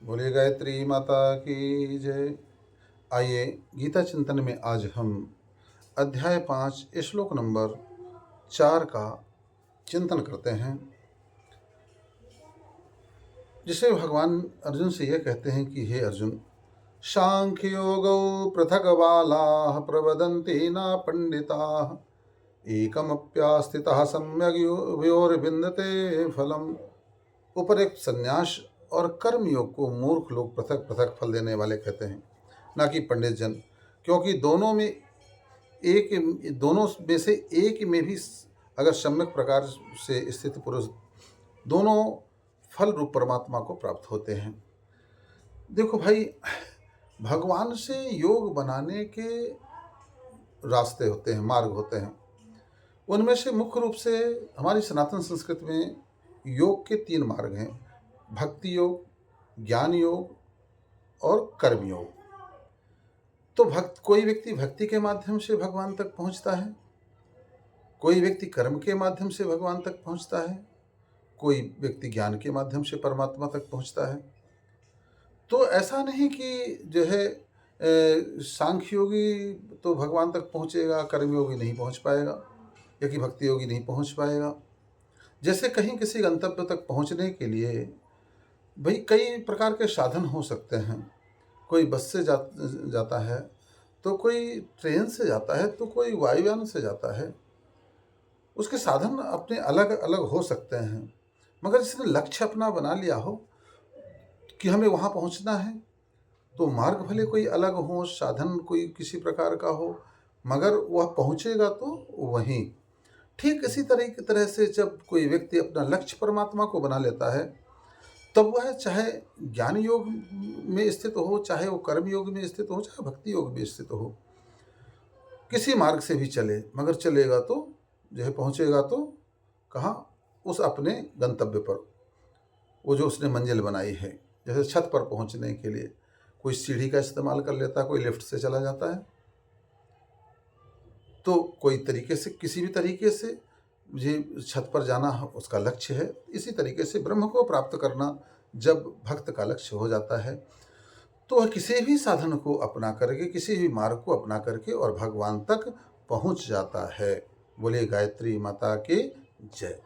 बोलिए गायत्री माता की जय। आइए गीता चिंतन में आज हम अध्याय 5 श्लोक नंबर 4 का चिंतन करते हैं, जिसे भगवान अर्जुन से यह कहते हैं कि हे अर्जुन, सांख्य योगौ पृथक बालाः प्रवदन्ति न पंडिताः एकमप्यास्थितः सम्यग् उभयोर्विन्दते फलम्। उपरोक्त संन्यास और कर्म योग को मूर्ख लोग पृथक पृथक फल देने वाले कहते हैं, ना कि पंडित जन, क्योंकि दोनों में से एक में भी अगर सम्यक प्रकार से स्थित पुरुष, दोनों फल रूप परमात्मा को प्राप्त होते हैं। देखो भाई, भगवान से योग बनाने के रास्ते होते हैं, मार्ग होते हैं। उनमें से मुख्य रूप से हमारी सनातन संस्कृति में योग के 3 मार्ग हैं: भक्ति योग, ज्ञान योग और कर्म योग। तो कोई व्यक्ति भक्ति के माध्यम से भगवान तक पहुंचता है, कोई व्यक्ति कर्म के माध्यम से भगवान तक पहुंचता है, कोई व्यक्ति ज्ञान के माध्यम से परमात्मा तक पहुंचता है। तो ऐसा नहीं कि जो है सांख्य योगी तो भगवान तक पहुंचेगा, कर्म योगी नहीं पहुंच पाएगा, या कि भक्ति योगी नहीं पहुंच पाएगा। जैसे कहीं किसी गंतव्य तक पहुंचने के लिए भाई कई प्रकार के साधन हो सकते हैं। कोई बस से जाता है, तो कोई ट्रेन से जाता है, तो कोई वायुयान से जाता है। उसके साधन अपने अलग अलग हो सकते हैं, मगर जिसने लक्ष्य अपना बना लिया हो कि हमें वहाँ पहुँचना है, तो मार्ग भले कोई अलग हो, साधन कोई किसी प्रकार का हो, मगर वह पहुँचेगा तो वहीं। ठीक इसी तरह से जब कोई व्यक्ति अपना लक्ष्य परमात्मा को बना लेता है, तब वह चाहे ज्ञान योग में स्थित हो, चाहे वो कर्म योग में स्थित हो, चाहे भक्ति योग में स्थित हो, किसी मार्ग से भी चले, मगर चलेगा तो जो है पहुँचेगा तो कहाँ? उस अपने गंतव्य पर, वो जो उसने मंजिल बनाई है। जैसे छत पर पहुँचने के लिए कोई सीढ़ी का इस्तेमाल कर लेता है, कोई लिफ्ट से चला जाता है, तो कोई तरीके से, किसी भी तरीके से मुझे छत पर जाना उसका लक्ष्य है। इसी तरीके से ब्रह्म को प्राप्त करना जब भक्त का लक्ष्य हो जाता है, तो वह किसी भी साधन को अपना करके, किसी भी मार्ग को अपना करके और भगवान तक पहुंच जाता है। बोले गायत्री माता की जय।